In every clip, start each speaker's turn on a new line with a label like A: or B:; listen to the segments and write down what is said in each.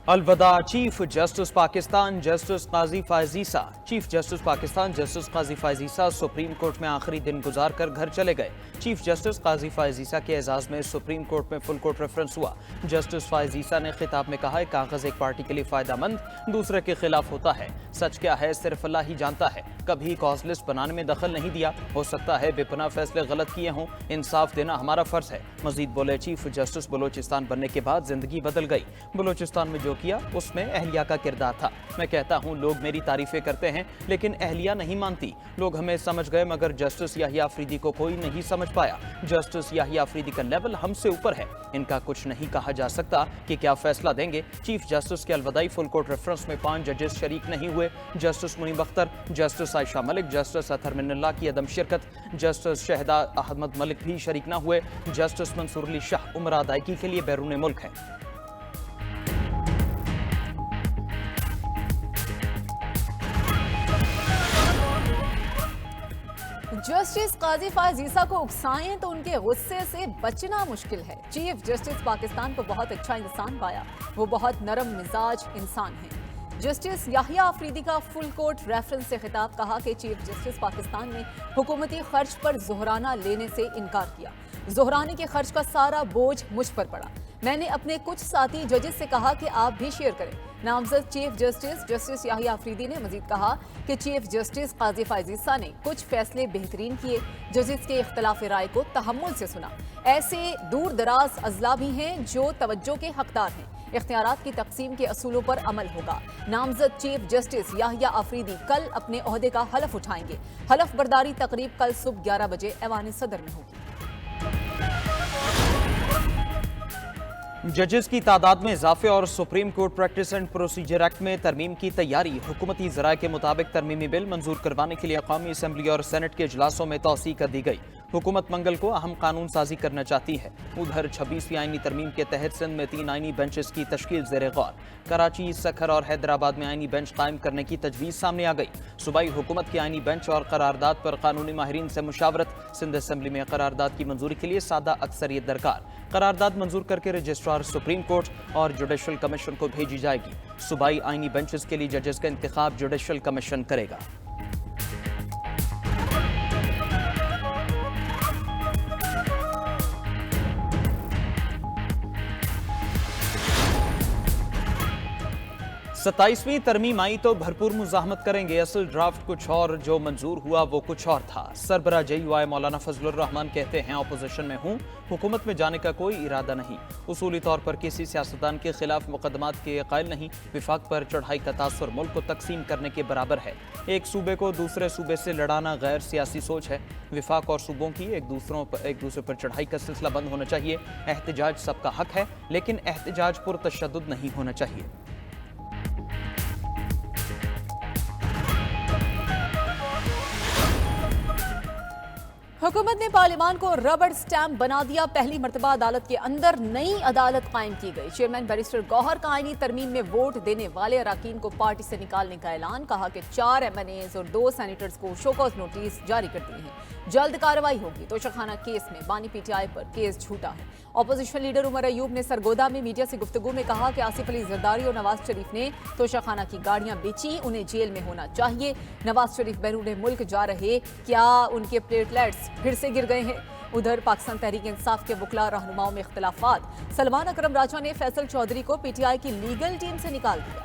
A: अलविदा chief justice Pakistan justice काजी फायज ईसा। Chief justice Pakistan justice काजी फायज ईसा supreme court में आखिरी दिन गुजार कर घर चले गए। चीफ जस्टिस काजी फायज ईसा के एजाज में सुप्रीम कोर्ट में फुल कोर्ट रेफरेंस हुआ। जस्टिस फायज ईसा ने खिताब में कहा, कागज एक पार्टी के लिए फायदेमंद, दूसरे के खिलाफ होता है। सच क्या है सिर्फ अल्लाह ही जानता है। कभी कॉज लिस्ट बनाने में दखल नहीं दिया। हो सकता है बेपनाह फैसले गलत किए हों, इंसाफ देना हमारा फर्ज है। मजीद बोले, चीफ जस्टिस बलोचिस्तान बनने के बाद जिंदगी बदल गई। बलोचिस्तान में जो किया उसमें अहलिया का किरदार था। मैं कहता हूं, लोग मेरी तारीफें करते हैं लेकिन अहलिया नहीं मानती। लोग हमें समझ गए मगर जस्टिस याहिया अफरीदी को कोई नहीं समझ पाया। जस्टिस याहिया अफरीदी का लेवल हमसे ऊपर है। इनका कुछ नहीं कहा जा सकता कि क्या फैसला देंगे। चीफ जस्टिस के अलविदाई फुल कोर्ट रेफरेंस में 5 जजेस शरीक नहीं हुए। Justice Munib Akhtar, justice Ayesha Malik, justice Athar Minallah की अदम शिरकत, जस्टिस शहदा अहमद मलिक भी शरीक न हुए। जस्टिस मंसूर अली शाह उम्र अदायगी के लिए बैरून मुल्क है।
B: जस्टिस काजी फायज ईसा को उकसाएं तो उनके गुस्से से बचना मुश्किल है। चीफ जस्टिस पाकिस्तान को बहुत अच्छा इंसान पाया, वो बहुत नरम मिजाज इंसान हैं। जस्टिस याहिया अफरीदी का फुल कोर्ट रेफरेंस से खिताब, कहा कि चीफ जस्टिस पाकिस्तान ने हुकूमती खर्च पर जोहराना लेने से इनकार किया। जोहराने के खर्च का सारा बोझ मुझ पर पड़ा। मैंने अपने कुछ साथी जजेस से कहा कि आप भी शेयर करें। नामजद chief justice justice Yahya Afridi ने मजीद कहा कि चीफ जस्टिस काजी फायज ईसा ने कुछ फैसले बेहतरीन किए। जजेस के इख्तलाफ राय को तहम्मुल से सुना। ऐसे दूर दराज अजला भी हैं जो तवज्जो के हकदार हैं। इख्तियारात की तकसीम के असूलों पर अमल होगा। नामजद चीफ जस्टिस याहिया अफरीदी कल अपने ओहदे का हलफ उठाएंगे। हलफ बर्दारी तकरीब कल सुबह 11 बजे ऐवान सदर में होगी।
A: जजेस की तादाद में इजाफे और supreme court practice and procedure act में तरमीम की तैयारी। हुकूमती ज़राए के मुताबिक तरमीमी बिल मंजूर करवाने के लिए कौमी असम्बली और सेनेट के इजलासों में तौसी कर दी गई। हुकूमत मंगल को अहम कानून साजी करना चाहती है। उधर 26वीं आईनी तरमीम के तहत सिंध में 3 आईनी बेंचेस की तश्कील ज़ेर गौर। कराची, सखर और हैदराबाद में आईनी बेंच कायम करने की तजवीज़ सामने आ गई। सूबाई हुकूमत की आईनी बेंच और करारदाद पर कानूनी माहिरीन से मुशावरत। सिंध असम्बली में करारदाद की मंजूरी के लिए सादा अक्सरियत दरकार। करारदाद मंजूर करके रजिस्ट्रार सुप्रीम कोर्ट और जुडिशल कमीशन को भेजी जाएगी। सूबाई आईनी बेंचेस के लिए जजेस का इंतखाब जुडिशल कमीशन करेगा। सत्ताईसवीं तरमीम आई तो भरपूर मुजाहमत करेंगे। असल ड्राफ्ट कुछ और, जो मंजूर हुआ वो कुछ और था। सरबरा JUI मौलाना फजलुर रहमान कहते हैं, अपोजिशन में हूँ, हुकूमत में जाने का कोई इरादा नहीं। उसूली तौर पर किसी सियासतदान के खिलाफ मुकदमात के कायल नहीं। विफाक पर चढ़ाई का तासुर मुल्क को तकसीम करने के बराबर है। एक सूबे को दूसरे सूबे से लड़ाना गैर सियासी सोच है। विफाक और सूबों की एक दूसरे पर चढ़ाई का सिलसिला बंद होना चाहिए। एहतजाज सबका हक है लेकिन एहतजाज पुरतशद्दुद नहीं होना चाहिए।
B: हुकूमत ने पार्लियामान को रबड़ स्टैम्प बना दिया। पहली मरतबा अदालत के अंदर नई अदालत कायम की गई। चेयरमैन बैरिस्टर गौहर का आईनी तरमीम में वोट देने वाले अरकान को पार्टी से निकालने का ऐलान। कहा कि 4 MNAs और 2 सेनेटर्स को शोकॉज नोटिस जारी कर दिए हैं। जल्द कार्रवाई होगी। तोशाखाना केस में बानी PTI पर केस झूठा है। ऑपोजिशन लीडर उमर अयूब ने सरगोदा में मीडिया से गुफ्तगू में कहा कि आसिफ अली जरदारी और नवाज शरीफ ने तोशाखाना की गाड़ियां बेची, उन्हें जेल में होना चाहिए। नवाज शरीफ बैरून मुल्क जा रहे, क्या उनके प्लेटलेट्स फिर से गिर गए हैं? उधर पाकिस्तान तहरीक इंसाफ के वकला रहनुमाओं में इख्तलाफात। सलमान अकरम राजा ने फैसल चौधरी को PTI की लीगल टीम से निकाल दिया।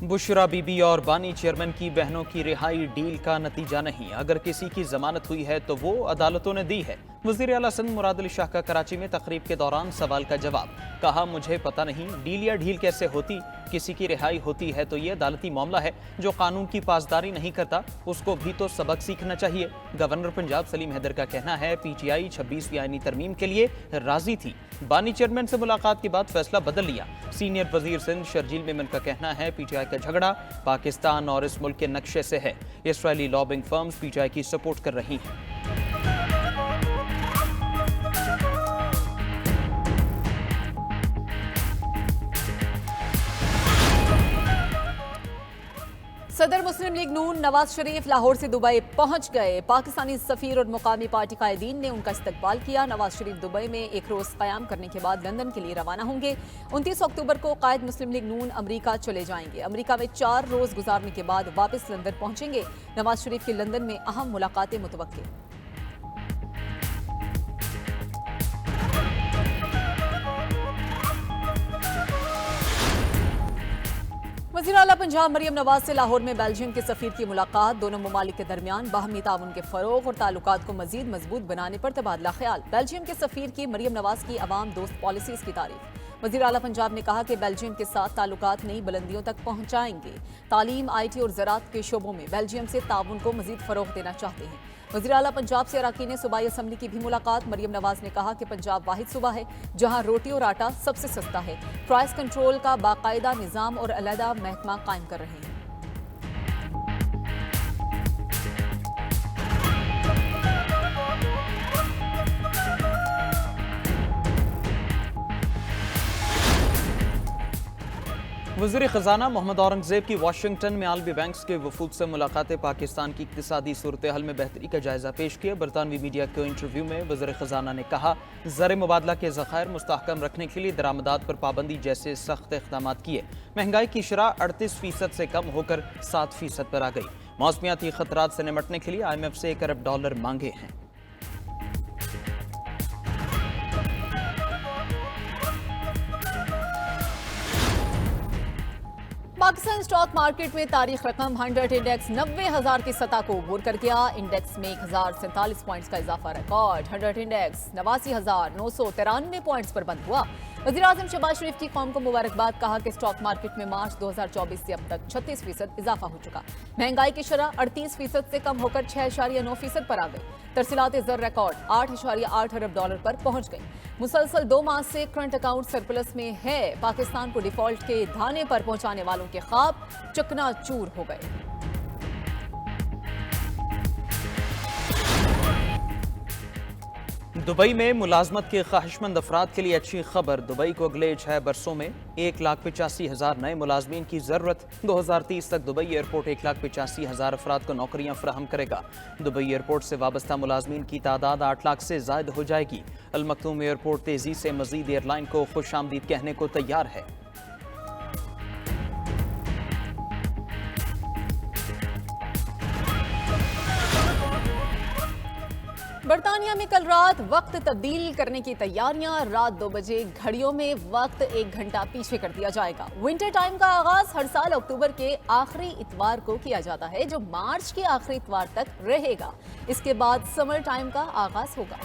A: बुशरा बीबी और बानी चेयरमैन की बहनों की रिहाई डील का नतीजा नहीं। अगर किसी की जमानत हुई है तो वो अदालतों ने दी है। वज़ीर आला सिंध मुराद अली शाह का कराची में तकरीब के दौरान सवाल का जवाब। कहा, मुझे पता नहीं डील या ढील कैसे होती। किसी की रिहाई होती है तो ये अदालती मामला है। जो कानून की पासदारी नहीं करता उसको भी तो सबक सीखना चाहिए। गवर्नर पंजाब सलीम हैदर का कहना है, PTI 26वीं आईनी तरमीम के लिए राजी थी। बानी चेयरमैन से मुलाकात के बाद फैसला बदल लिया। सीनियर वजीर सिंध शर्जील मेमन का कहना है, PTI का झगड़ा पाकिस्तान और इस मुल्क के नक्शे से है। इसराइली लॉबिंग फर्म्स PTI की सपोर्ट कर रही हैं।
B: सदर मुस्लिम लीग नून नवाज शरीफ लाहौर से दुबई पहुंच गए। पाकिस्तानी सफीर और मुकामी पार्टी कायदीन ने उनका इस्तकबाल किया। नवाज शरीफ दुबई में एक रोज कयाम करने के बाद लंदन के लिए रवाना होंगे। 29 अक्टूबर को कायद मुस्लिम लीग नून अमेरिका चले जाएंगे। अमेरिका में 4 रोज गुजारने के बाद वापस लंदन पहुंचेंगे। नवाज शरीफ की लंदन में अहम मुलाकातें मुतवक्किल। वज़ीर आला पंजाब मरियम नवाज से लाहौर में बेल्जियम के सफीर की मुलाकात। दोनों ममालिक के दरमियान बाहमी ताउन के फरोग और ताल्लुकात को मजीद मजबूत बनाने पर तबादला ख्याल। बेल्जियम के सफीर की मरियम नवाज की अवाम दोस्त पॉलिसीज की तारीफ। वज़ीर आला पंजाब ने कहा कि बेल्जियम के साथ ताल्लुकात नई बुलंदियों तक पहुंचाएंगे। तालीम, IT और ज़राअत के शोबों में बेल्जियम से ताउन को मजीद फरोग देना चाहते हैं। वज़ीर आला पंजाब से अरकान सूबाई असम्बली की भी मुलाकात। मरियम नवाज ने कहा कि पंजाब वाहिद सूबा है जहां रोटी और आटा सबसे सस्ता है। प्राइस कंट्रोल का बाकायदा निज़ाम और अलहदा महकमा कायम कर रहे हैं।
A: वज़ीर ख़जाना मोहम्मद औरंगज़ेब की वाशिंगटन में आलमी बैंक्स के वफूद से मुलाकातें। पाकिस्तान की इक़्तिसादी सूरत हाल में बेहतरी का जायज़ा पेश किया। बरतानवी मीडिया के इंटरव्यू में वज़ीर ख़जाना ने कहा, ज़र मुबादला के ज़खायर मुस्तहकम रखने के लिए दरामदात पर पाबंदी जैसे सख्त इक़दाम किए। महंगाई की शरह 38% से कम होकर 7% पर आ गई। मौसमियाती खतरात से निपटने के लिए IMF से $1 अरब मांगे हैं।
B: पाकिस्तान स्टॉक मार्केट में तारीख रकम 100 इंडेक्स 90,000 की सतह को अबूर कर गया। इंडेक्स में 1047 पॉइंट्स का इजाफा रिकॉर्ड। 100 इंडेक्स 89,993 पॉइंट्स पर बंद हुआ। वज़ीर आज़म शहबाज शरीफ की कौम को मुबारकबाद। कहा कि स्टॉक मार्केट में मार्च 2024 से अब तक 36% इजाफा हो चुका। महंगाई की शरह 38% से कम होकर 6.9% पर आ गई। तरसीलात ज़र रिकॉर्ड $8.8 अरब पर पहुंच गई। मुसलसल 2 माह से करंट अकाउंट सरप्लस में है। पाकिस्तान को डिफॉल्ट के धाने पर पहुंचाने वालों के ख्वाब चकनाचूर हो गए।
A: दुबई में मुलाजमत के ख्वाहिशमंद अफराद के लिए अच्छी खबर। दुबई को अगले 6 बरसों में 1,85,000 नए मुलाजमीन की जरूरत। 2030 तक दुबई एयरपोर्ट 1,85,000 अफराद को नौकरियां फराहम करेगा। दुबई एयरपोर्ट से वाबस्ता मुलाजमीन की तादाद 8 लाख से जायद हो जाएगी। अल मखतूम एयरपोर्ट तेजी से मजीद एयरलाइन को खुश आमदीद कहने को तैयार है।
B: बरतानिया में कल रात वक्त तब्दील करने की तैयारियां। रात 2 बजे घड़ियों में वक्त 1 घंटा पीछे कर दिया जाएगा। विंटर टाइम का आगाज हर साल अक्टूबर के आखिरी इतवार को किया जाता है, जो मार्च के आखिरी इतवार तक रहेगा। इसके बाद समर टाइम का आगाज होगा।